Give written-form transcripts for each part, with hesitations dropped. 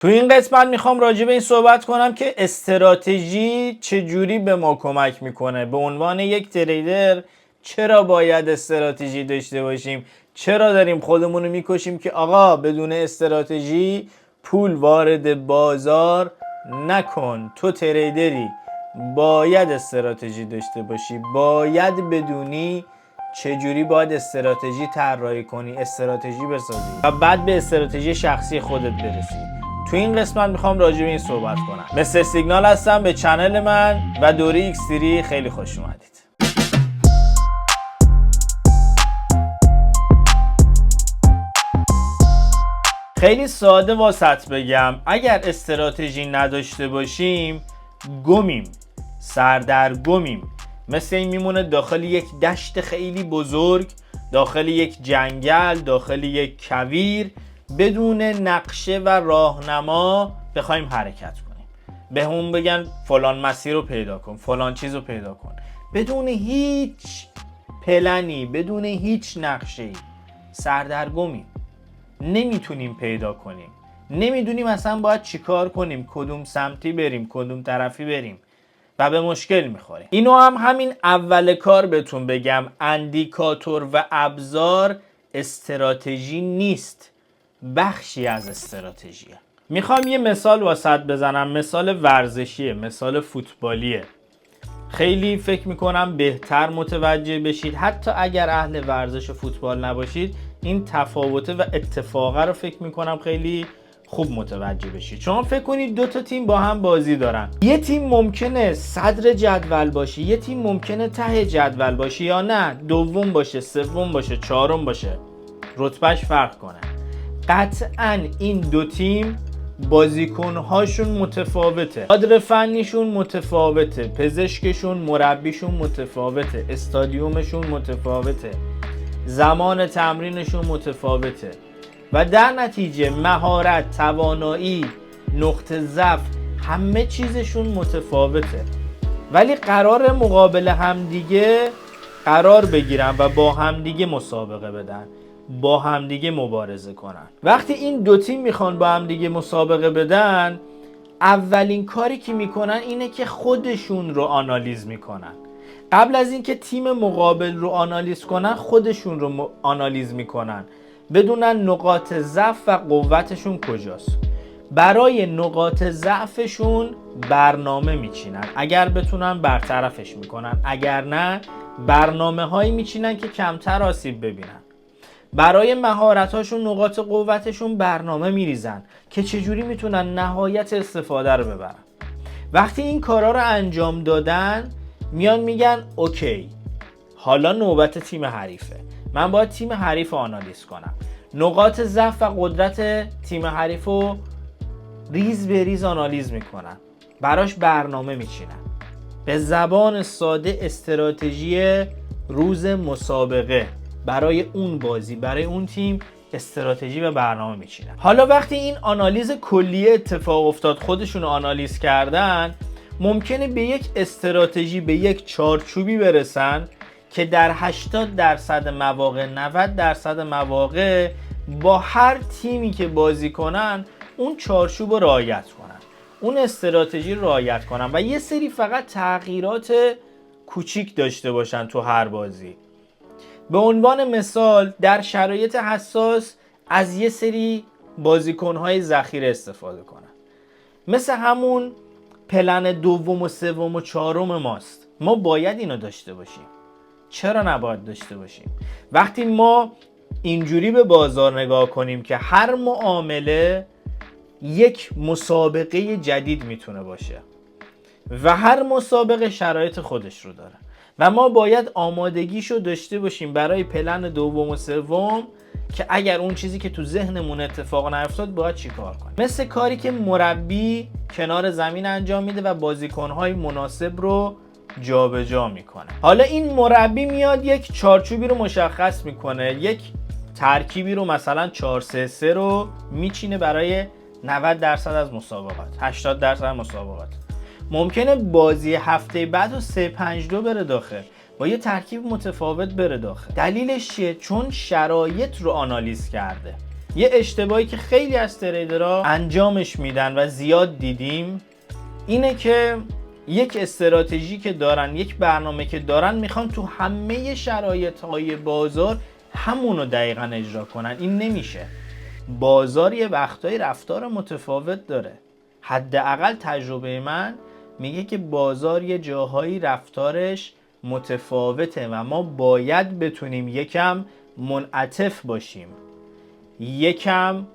تو این قسمت میخوام راجع به این صحبت کنم که استراتژی چجوری به ما کمک میکنه. به عنوان یک تریدر چرا باید استراتژی داشته باشیم؟ چرا داریم خودمون رو میکشیم که آقا بدون استراتژی پول وارد بازار نکن؟ تو تریدری، باید استراتژی داشته باشی، باید بدونی چجوری باید استراتژی طراحی کنی، استراتژی بسازی و بعد به استراتژی شخصی خودت برسی. تو این قسمت میخوام راجع به این صحبت کنم. مستر سیگنال هستم، به چنل من و دوره ایکس3 خیلی خوش اومدید. خیلی ساده واسط بگم، اگر استراتژی نداشته باشیم گمیم، سردرگمیم. مثل این میمونه داخل یک دشت خیلی بزرگ، داخل یک جنگل، داخل یک کویر، بدون نقشه و راهنما بخوایم حرکت کنیم. به هم بگن فلان مسیر رو پیدا کن، فلان چیز رو پیدا کن، بدون هیچ پلنی، بدون هیچ نقشه‌ای سردرگمیم. نمیتونیم پیدا کنیم، نمیدونیم اصلا باید چیکار کنیم، کدوم سمتی بریم، کدوم طرفی بریم و به مشکل میخوریم. اینو همین اول کار بهتون بگم، اندیکاتور و ابزار استراتژی نیست، بخشی از استراتژیه. میخوام یه مثال واسط بزنم، مثال ورزشیه، مثال فوتبالیه. خیلی فکر میکنم بهتر متوجه بشید، حتی اگر اهل ورزش و فوتبال نباشید این تفاوته و اتفاقه رو فکر میکنم خیلی خوب متوجه بشید. شما فکر کنید دو تا تیم با هم بازی دارن، یه تیم ممکنه صدر جدول باشه، یه تیم ممکنه ته جدول باشه، یا نه دوم باشه، سوم باشه، چهارم باشه، رتبهش فرق کنه. قطعاً این دو تیم بازیکن‌هاشون متفاوته، کادر فنیشون متفاوته، پزشکشون، مربیشون متفاوته، استادیومشون متفاوته، زمان تمرینشون متفاوته و در نتیجه مهارت، توانایی، نقطه ضعف، همه چیزشون متفاوته. ولی قرار مقابل همدیگه قرار بگیرن و با همدیگه مسابقه بدن، با همدیگه مبارزه کنن. وقتی این دو تیم میخوان با همدیگه مسابقه بدن، اولین کاری که میکنن اینه که خودشون رو آنالیز میکنن. قبل از اینکه تیم مقابل رو آنالیز کنن، خودشون رو آنالیز میکنن، بدونن نقاط ضعف و قوتشون کجاست. برای نقاط ضعفشون برنامه میچینن، اگر بتونن برطرفش میکنن، اگر نه برنامه هایی میچینن که کمتر آسیب ببینن. برای مهارتاشون، نقاط قوتشون برنامه میریزن که چجوری میتونن نهایت استفاده رو ببرن. وقتی این کارا رو انجام دادن، میان میگن اوکی، حالا نوبت تیم حریفه، من باید تیم حریف رو آنالیز کنم، نقاط ضعف و قدرت تیم حریف رو ریز به ریز آنالیز میکنن، براش برنامه میچینن. به زبان ساده استراتژی روز مسابقه برای اون بازی، برای اون تیم استراتژی و برنامه میچینن. حالا وقتی این آنالیز کلیه اتفاق افتاد، خودشون رو آنالیز کردن، ممکنه به یک استراتژی، به یک چارچوبی برسن که در 80% مواقع، 90% مواقع با هر تیمی که بازی کنن اون چارچوب رو رعایت کنن، اون استراتژی رو رعایت کنن و یه سری فقط تغییرات کوچیک داشته باشن تو هر بازی. به عنوان مثال در شرایط حساس از یه سری بازیکن‌های ذخیره استفاده کنن، مثل همون پلن دوم و سوم و چهارم ماست. ما باید اینو داشته باشیم. چرا نباید داشته باشیم؟ وقتی ما اینجوری به بازار نگاه کنیم که هر معامله یک مسابقه جدید میتونه باشه و هر مسابقه شرایط خودش رو داره و ما باید آمادگیشو داشته باشیم برای پلن دوم و سوم که اگر اون چیزی که تو ذهنمون اتفاق نیفتاد باید چیکار کنیم. مثل کاری که مربی کنار زمین انجام میده و بازیکن‌های مناسب رو جابجا میکنه. حالا این مربی میاد یک چارچوبی رو مشخص میکنه، یک ترکیبی رو مثلا 4-3-3 رو میچینه برای 90% از مسابقات، 80% مسابقات. ممکنه بازی هفته بعد و 3-5-2 بره داخل، با یه ترکیب متفاوت بره داخل. دلیلش چیه؟ چون شرایط رو آنالیز کرده. یه اشتباهی که خیلی از تریدرها انجامش میدن و زیاد دیدیم اینه که یک استراتژی که دارن، یک برنامه که دارن، میخوان تو همه شرایطهای بازار همونو دقیقا اجرا کنن. این نمیشه. بازار یه وقتایی رفتار متفاوت داره. حداقل تجربه من میگه که بازار یه جاهایی رفتارش متفاوته و ما باید بتونیم یکم منعطف باشیم، یکم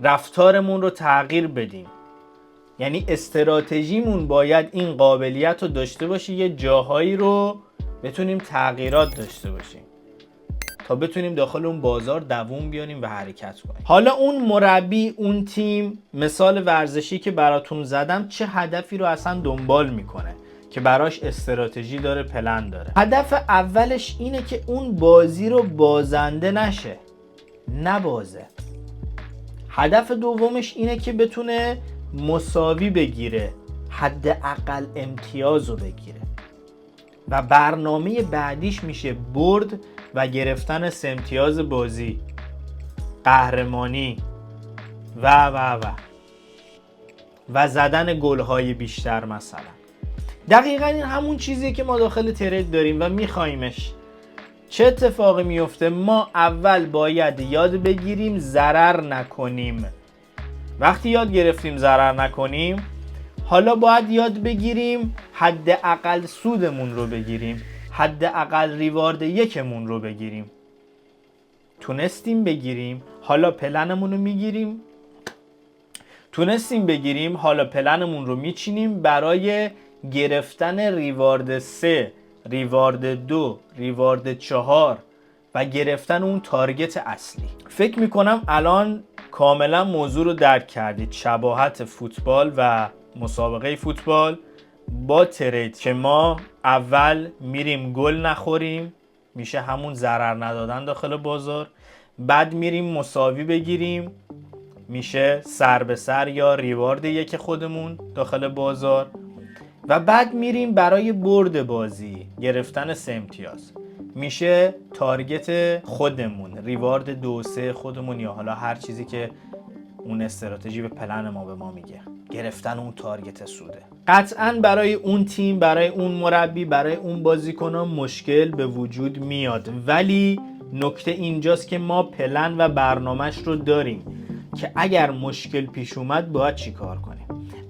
رفتارمون رو تغییر بدیم. یعنی استراتژیمون باید این قابلیت رو داشته باشه یه جاهایی رو بتونیم تغییرات داشته باشیم تا بتونیم داخل اون بازار دووم بیاریم و حرکت کنیم. حالا اون مربی، اون تیم، مثال ورزشی که براتون زدم، چه هدفی رو اصلا دنبال میکنه که براش استراتژی داره، پلن داره؟ هدف اولش اینه که اون بازی رو بازنده نشه، نبازه. هدف دومش اینه که بتونه مساوی بگیره، حداقل امتیاز رو بگیره و برنامه بعدیش میشه برد و گرفتن 3 امتیاز بازی، قهرمانی و زدن گل‌های بیشتر مثلا. دقیقاً این همون چیزیه که ما داخل ترید داریم و میخوایمش. چه اتفاقی میفته؟ ما اول باید یاد بگیریم ضرر نکنیم. وقتی یاد گرفتیم ضرر نکنیم، حالا باید یاد بگیریم حداقل سودمون رو بگیریم، حداقل ریوارد یکمون رو بگیریم. تونستیم بگیریم، حالا پلنمون رو میگیریم. تونستیم بگیریم، حالا پلنمون رو میچینیم برای گرفتن ریوارد 3، ریوارد 2، ریوارد 4 و گرفتن اون تارگت اصلی. فکر میکنم الان کاملا موضوع رو درک کردید. شباهت فوتبال و مسابقه فوتبال با ترید که ما اول میریم گل نخوریم، میشه همون ضرر ندادن داخل بازار. بعد میریم مساوی بگیریم، میشه سر به سر یا ریوارد یک خودمون داخل بازار. و بعد میریم برای برد بازی، گرفتن 3 امتیاز، میشه تارگت خودمون، ریوارد 2 3 خودمون، یا حالا هر چیزی که اون استراتژی به پلن ما به ما میگه، گرفتن اون تارگت سوده. قطعاً برای اون تیم، برای اون مربی، برای اون بازیکنان مشکل به وجود میاد، ولی نکته اینجاست که ما پلن و برنامهش رو داریم که اگر مشکل پیش اومد باید چی کار کنیم.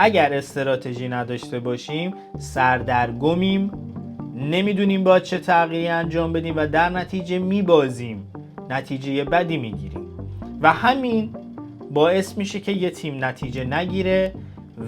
اگر استراتژی نداشته باشیم سردرگمیم، نمیدونیم باید چه تغییری انجام بدیم و در نتیجه میبازیم، نتیجه بدی میگیریم و همین باعث میشه که یه تیم نتیجه نگیره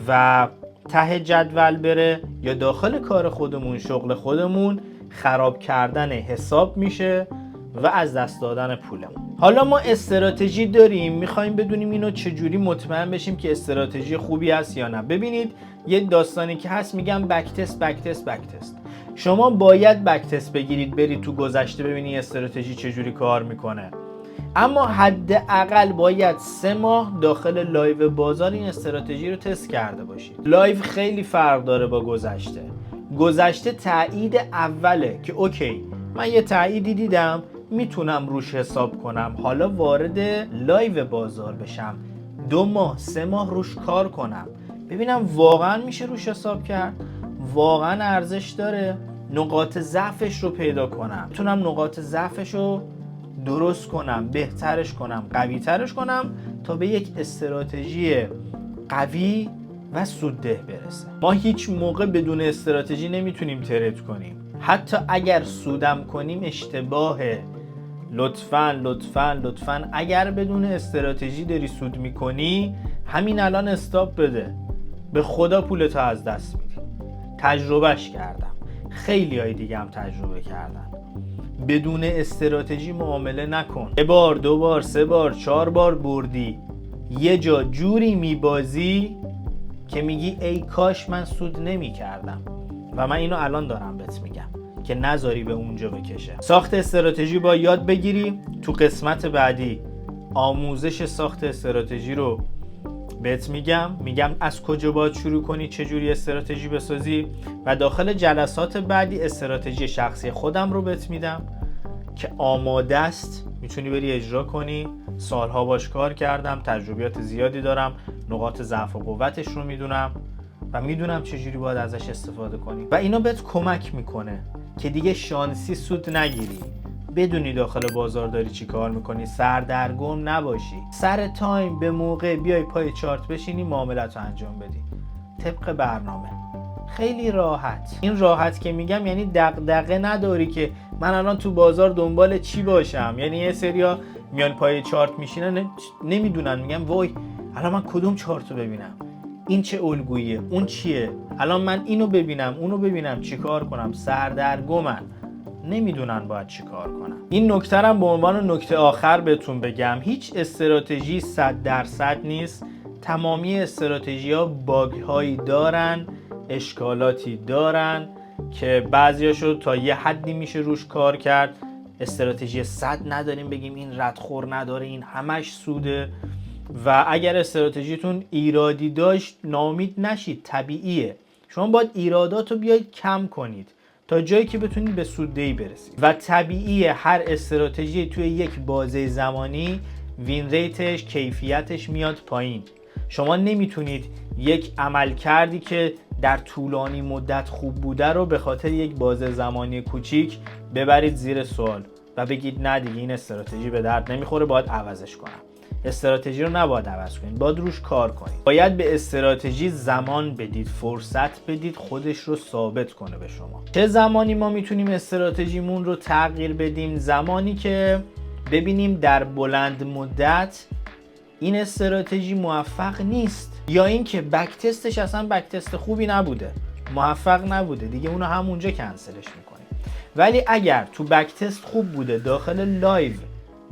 و ته جدول بره یا داخل کار خودمون، شغل خودمون خراب کردن حساب میشه و از دست دادن پولمون. حالا ما استراتژی داریم، میخوایم بدونیم اینو چجوری مطمئن بشیم که استراتژی خوبی هست یا نه. ببینید یه داستانی که هست، میگم بک تست. شما باید بک تست بگیرید، برید تو گذشته ببینید استراتژی چجوری کار میکنه، اما حداقل باید 3 ماه داخل لایو بازار این استراتژی رو تست کرده باشید. لایو خیلی فرق داره با گذشته. گذشته تایید اوله که اوکی من یه تاییدی دیدم میتونم روش حساب کنم، حالا وارد لایو بازار بشم، 2 ماه 3 ماه روش کار کنم، ببینم واقعا میشه روش حساب کرد، واقعا ارزش داره، نقاط ضعفش رو پیدا کنم، میتونم نقاط ضعفش رو درست کنم، بهترش کنم، قوی‌ترش کنم تا به یک استراتژی قوی و سودده برسه. ما هیچ موقع بدون استراتژی نمیتونیم ترید کنیم. حتی اگر سودم کنیم اشتباهه. لطفاً اگر بدون استراتژی داری سود میکنی همین الان استاپ بده. به خدا پولتو از دست میدی. تجربهش کردم. خیلی های دیگه هم تجربه کردن. بدون استراتژی معامله نکن. 1 بار 2 بار 3 بار 4 بار بردی، یه جا جوری میبازی که میگی ای کاش من سود نمی کردم. و من اینو الان دارم بهت میگم که نذاری به اونجا بکشه. ساخت استراتژی با یاد بگیری. تو قسمت بعدی آموزش ساخت استراتژی رو بهت میگم از کجا باید شروع کنی، چجوری استراتژی بسازی، و داخل جلسات بعدی استراتژی شخصی خودم رو بهت میدم که آماده است میتونی بری اجرا کنی. سالها باش کار کردم، تجربیات زیادی دارم، نقاط ضعف و قوتش رو میدونم و میدونم چجوری باید ازش استفاده کنی و اینا بهت کمک میکنه که دیگه شانسی سود نگیری، بدونی داخل بازار داری چی کار میکنی، سردرگم نباشی، سر تایم به موقع بیای پای چارت بشینی، معاملت رو انجام بدی طبق برنامه. خیلی راحت. این راحت که میگم یعنی دغدغه نداری که من الان تو بازار دنبال چی باشم. یعنی یه سریا میان پای چارت میشینن نمیدونن، میگن وای الان من کدوم چارت رو ببینم، این چه الگوییه، اون چیه، الان من اینو ببینم اونو ببینم چیکار کنم، سردرگمن، نمیدونن باید چیکار کنم. این نکته رو به عنوان نکته آخر بهتون بگم، هیچ استراتژی 100% نیست. تمامی استراتژی‌ها باگ هایی دارن، اشکالاتی دارن که بعضیاشو تا یه حدی میشه روش کار کرد. استراتژی 100 نداریم بگیم این ردخور نداره، این همش سوده. و اگر استراتژیتون ایرادی داشت ناامید نشید، طبیعیه. شما باید ایرادات رو بیاید کم کنید تا جایی که بتونید به سوددهی برسید و طبیعیه هر استراتژی توی یک بازه زمانی وین ریتش، کیفیتش میاد پایین. شما نمیتونید یک عمل کردی که در طولانی مدت خوب بوده رو به خاطر یک بازه زمانی کوچیک ببرید زیر سوال و بگید نه دیگه این استراتژی به درد نمیخوره، باید عوضش کنم. استراتژی رو نباید عوض کنید، باید روش کار کنید. باید به استراتژی زمان بدید، فرصت بدید خودش رو ثابت کنه به شما. چه زمانی ما میتونیم استراتژیمون رو تغییر بدیم؟ زمانی که ببینیم در بلند مدت این استراتژی موفق نیست یا اینکه بک تستش اصلا بک تست خوبی نبوده، موفق نبوده، دیگه اونو همونجا کنسلش میکنیم. ولی اگر تو بک تست خوب بوده، داخل لایو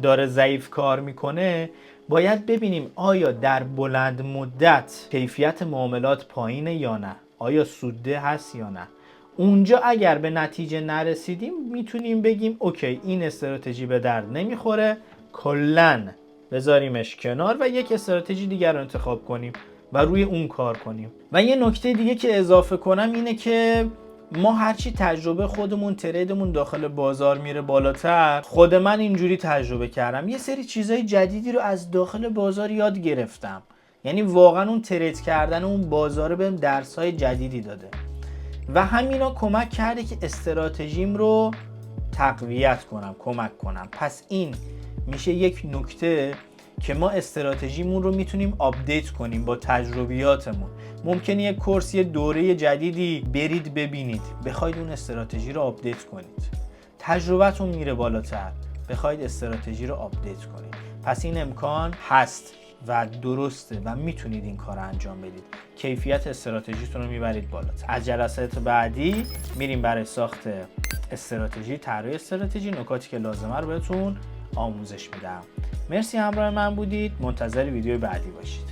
داره ضعیف کار میکنه، باید ببینیم آیا در بلند مدت کیفیت معاملات پایینه یا نه، آیا سودده هست یا نه. اونجا اگر به نتیجه نرسیدیم میتونیم بگیم اوکی این استراتژی به درد نمیخوره، کلاً بذاریمش کنار و یک استراتژی دیگر رو انتخاب کنیم و روی اون کار کنیم. و یه نکته دیگه که اضافه کنم اینه که ما هرچی تجربه خودمون، تریدمون داخل بازار میره بالاتر، خود من اینجوری تجربه کردم، یه سری چیزای جدیدی رو از داخل بازار یاد گرفتم. یعنی واقعا اون ترید کردن اون بازار بهم درسای جدیدی داده و همینا کمک کرده که استراتژیم رو تقویت کنم، کمک کنم. پس این میشه یک نکته که ما استراتژیمون رو میتونیم آپدیت کنیم با تجربیاتمون. ممکنه یک کورس، یه دوره جدیدی برید ببینید، بخواید اون استراتژی رو آپدیت کنید، تجربتون میره بالاتر، بخواید استراتژی رو آپدیت کنید. پس این امکان هست و درسته و میتونید این کار رو انجام بدید، کیفیت استراتژیتون رو میبرید بالاتر. از جلسات بعدی میریم برای ساخت استراتژی، طراحی استراتژی، نکاتی که لازمه رو بهتون آموزش میدم. مرسی همراه من بودید، منتظر ویدیو بعدی باشید.